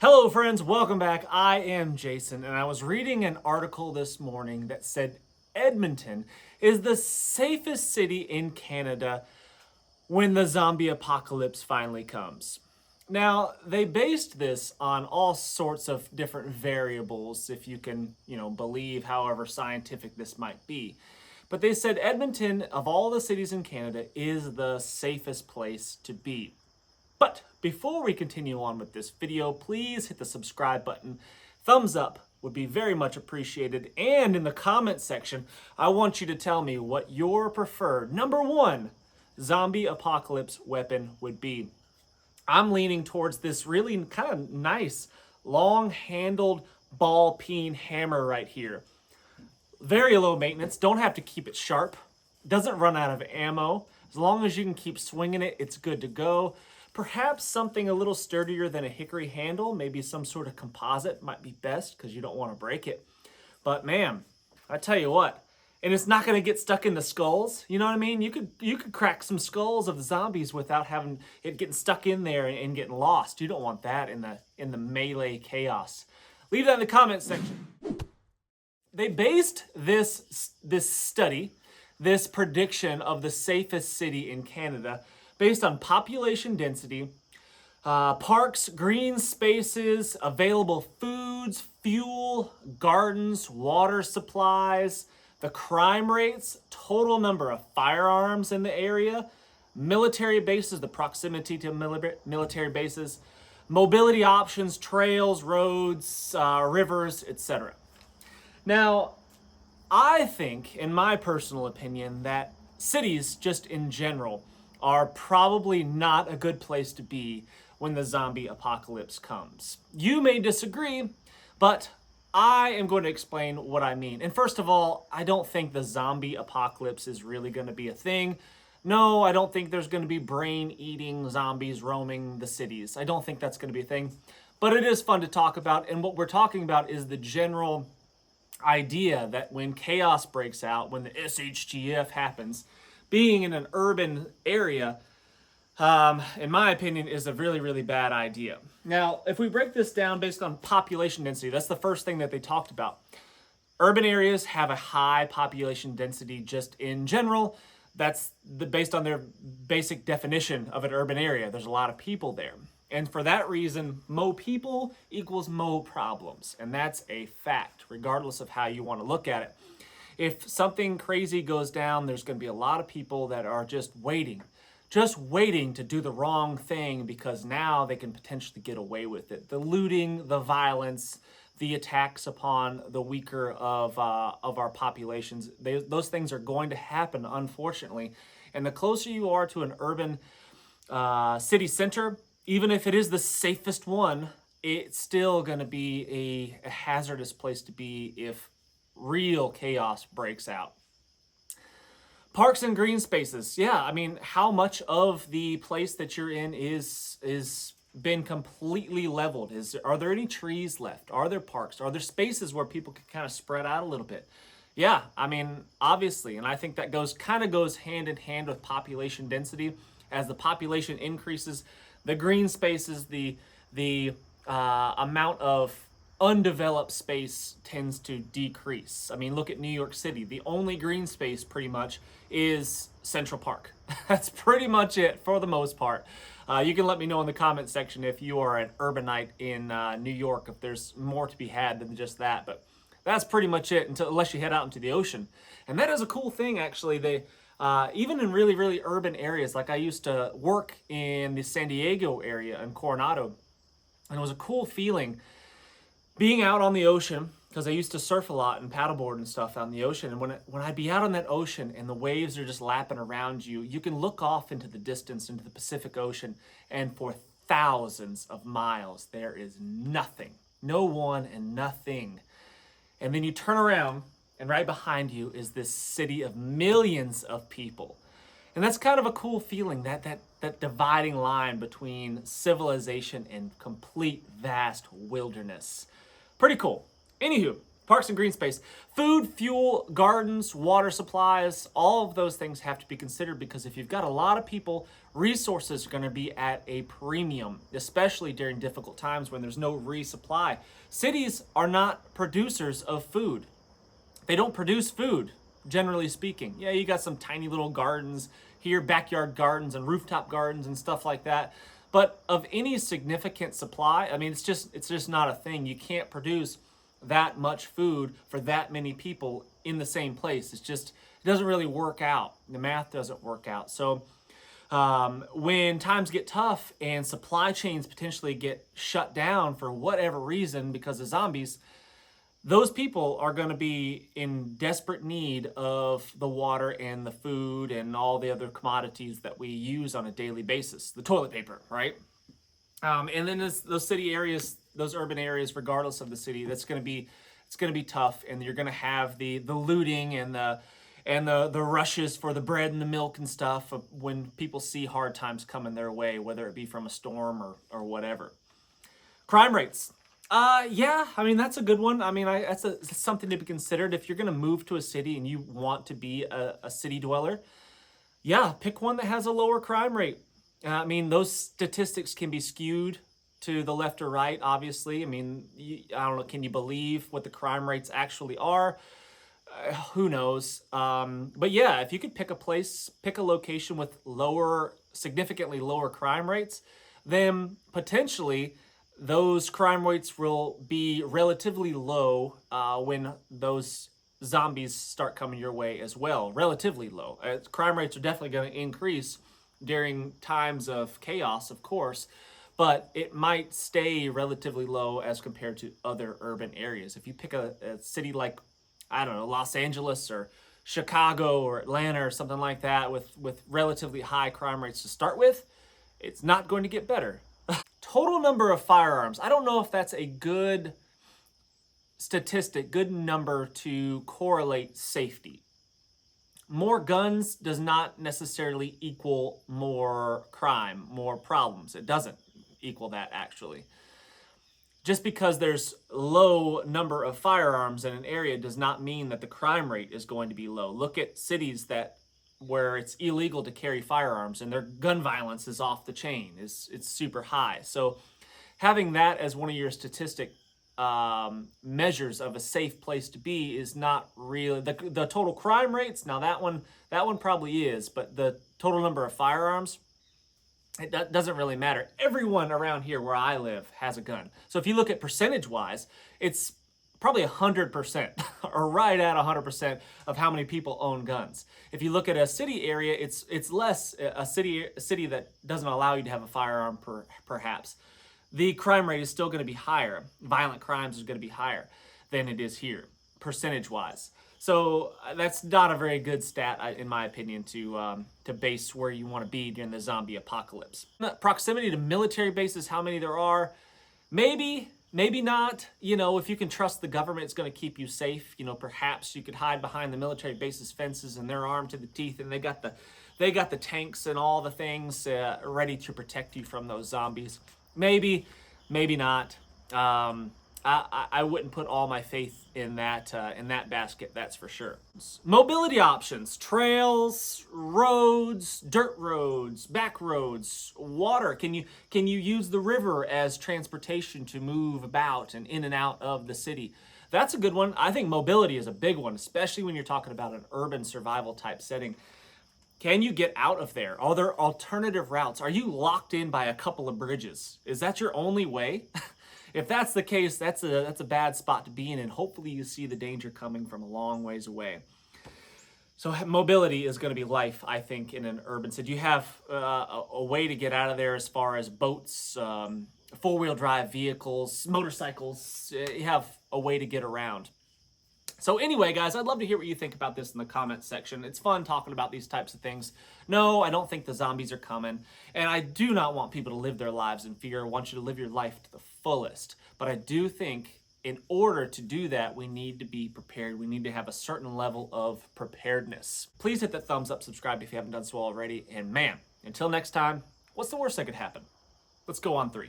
Hello, friends. Welcome back. I am Jason, and I was reading an article this morning that said Edmonton is the safest city in Canada when the zombie apocalypse finally comes. Now, they based this on all sorts of different variables, if you can, believe however scientific this might be. But they said Edmonton, of all the cities in Canada, is the safest place to be. But before we continue on with this video, please hit the subscribe button. Thumbs up would be very much appreciated. And in the comment section, I want you to tell me what your preferred number one zombie apocalypse weapon would be. I'm leaning towards this really kind of nice, long-handled ball peen hammer right here. Very low maintenance, don't have to keep it sharp, doesn't run out of ammo. As long as you can keep swinging it, it's good to go. Perhaps something a little sturdier than a hickory handle, maybe some sort of composite might be best because you don't want to break it. But man, I tell you what, and it's not going to get stuck in the skulls. You know what I mean? You could crack some skulls of the zombies without having it getting stuck in there and getting lost. You don't want that in the melee chaos. Leave that in the comment section. They based this study, this prediction of the safest city in Canada, based on population density, parks, green spaces, available foods, fuel, gardens, water supplies, the crime rates, total number of firearms in the area, military bases, the proximity to military bases, mobility options, trails, roads, rivers, etc. Now, I think, in my personal opinion, that cities, just in general, are probably not a good place to be when the zombie apocalypse comes. You may disagree, but I am going to explain what I mean. And first of all, I don't think the zombie apocalypse is really going to be a thing. No, I don't think there's going to be brain-eating zombies roaming the cities. I don't think that's going to be a thing. But it is fun to talk about, and what we're talking about is the general idea that when chaos breaks out, when the SHTF happens, being in an urban area, in my opinion, is a really, really bad idea. Now, if we break this down based on population density, that's the first thing that they talked about. Urban areas have a high population density just in general. That's based on their basic definition of an urban area. There's a lot of people there. And for that reason, mo people equals mo problems. And that's a fact, regardless of how you want to look at it. If something crazy goes down, there's going to be a lot of people that are just waiting to do the wrong thing because now they can potentially get away with it. The looting, the violence, the attacks upon the weaker of our populations, those things are going to happen, unfortunately. And the closer you are to an urban city center, even if it is the safest one, it's still going to be a hazardous place to be if real chaos breaks out. Parks and green spaces. Yeah, I mean, how much of the place that you're in is been completely leveled? Are there any trees left? Are there parks? Are there spaces where people can kind of spread out a little bit? Yeah, I mean, obviously, and I think that goes hand in hand with population density. As the population increases, the green spaces, the amount of undeveloped space tends to decrease. I mean, look at New York City. The only green space pretty much is Central Park. That's pretty much it for the most part. You can let me know in the comment section if you are an urbanite in New York, if there's more to be had than just that. But that's pretty much it unless you head out into the ocean. And that is a cool thing, actually. Even in really, really urban areas, like I used to work in the San Diego area in Coronado, and it was a cool feeling being out on the ocean, because I used to surf a lot and paddleboard and stuff out in the ocean. And when I'd be out on that ocean and the waves are just lapping around you, you can look off into the distance, into the Pacific Ocean, and for thousands of miles, there is nothing. No one and nothing. And then you turn around, and right behind you is this city of millions of people. And that's kind of a cool feeling, that dividing line between civilization and complete vast wilderness. Pretty cool. Anywho, Parks and green space. Food, fuel, gardens, water supplies, all of those things have to be considered because if you've got a lot of people, resources are going to be at a premium, especially during difficult times when there's no resupply. Cities are not producers of food. They don't produce food, generally speaking. Yeah, you got some tiny little gardens here, backyard gardens and rooftop gardens and stuff like that. But of any significant supply, I mean, it's just not a thing. You can't produce that much food for that many people in the same place. It doesn't really work out. The math doesn't work out. So when times get tough and supply chains potentially get shut down for whatever reason because of zombies, those people are going to be in desperate need of the water and the food and all the other commodities that we use on a daily basis. The toilet paper, right? And then those city areas, those urban areas, regardless of the city, it's going to be tough, and you're going to have the looting and the rushes for the bread and the milk and stuff when people see hard times coming their way, whether it be from a storm or whatever. Crime rates. Yeah, I mean, that's a good one. I mean, that's something to be considered. If you're going to move to a city and you want to be a city dweller, yeah, pick one that has a lower crime rate. I mean, those statistics can be skewed to the left or right, obviously. I mean, I don't know, can you believe what the crime rates actually are? Who knows? But yeah, if you could pick a location with significantly lower crime rates, then potentially those crime rates will be relatively low when those zombies start coming your way as well. Relatively low. Crime rates are definitely going to increase during times of chaos, of course, but it might stay relatively low as compared to other urban areas. If you pick a city like, I don't know, Los Angeles or Chicago or Atlanta or something like that with relatively high crime rates to start with, it's not going to get better. Total number of firearms. I don't know if that's a good statistic, good number to correlate safety. More guns does not necessarily equal more crime, more problems. It doesn't equal that, actually. Just because there's low number of firearms in an area does not mean that the crime rate is going to be low. Look at cities where it's illegal to carry firearms and their gun violence is off the chain, it's super high. So having that as one of your statistic measures of a safe place to be is not really the total crime rates. Now that one probably is, but the total number of firearms, it doesn't really matter. Everyone around here where I live has a gun. So if you look at percentage wise, it's probably 100% or right at 100% of how many people own guns. If you look at a city area, it's less. A city that doesn't allow you to have a firearm perhaps, the crime rate is still going to be higher. Violent crimes is going to be higher than it is here, percentage-wise. So that's not a very good stat, in my opinion, to base where you want to be during the zombie apocalypse. Proximity to military bases, how many there are, maybe not. You know, if you can trust the government, it's going to keep you safe. You know, perhaps you could hide behind the military bases fences and they're armed to the teeth and they got the tanks and all the things ready to protect you from those zombies. Maybe not. I wouldn't put all my faith in that basket, that's for sure. Mobility options: trails, roads, dirt roads, back roads, water. Can you use the river as transportation to move about and in and out of the city? That's a good one. I think mobility is a big one, especially when you're talking about an urban survival type setting. Can you get out of there? Are there alternative routes? Are you locked in by a couple of bridges? Is that your only way? If that's the case, that's a bad spot to be in, and hopefully you see the danger coming from a long ways away. So mobility is going to be life, I think, in an urban city. You have a way to get out of there as far as boats, four-wheel drive vehicles, motorcycles. You have a way to get around. So anyway, guys, I'd love to hear what you think about this in the comments section. It's fun talking about these types of things. No, I don't think the zombies are coming. And I do not want people to live their lives in fear. I want you to live your life to the fullest. But I do think in order to do that, we need to be prepared. We need to have a certain level of preparedness. Please hit that thumbs up, subscribe if you haven't done so already. And man, until next time, what's the worst that could happen? Let's go on 3.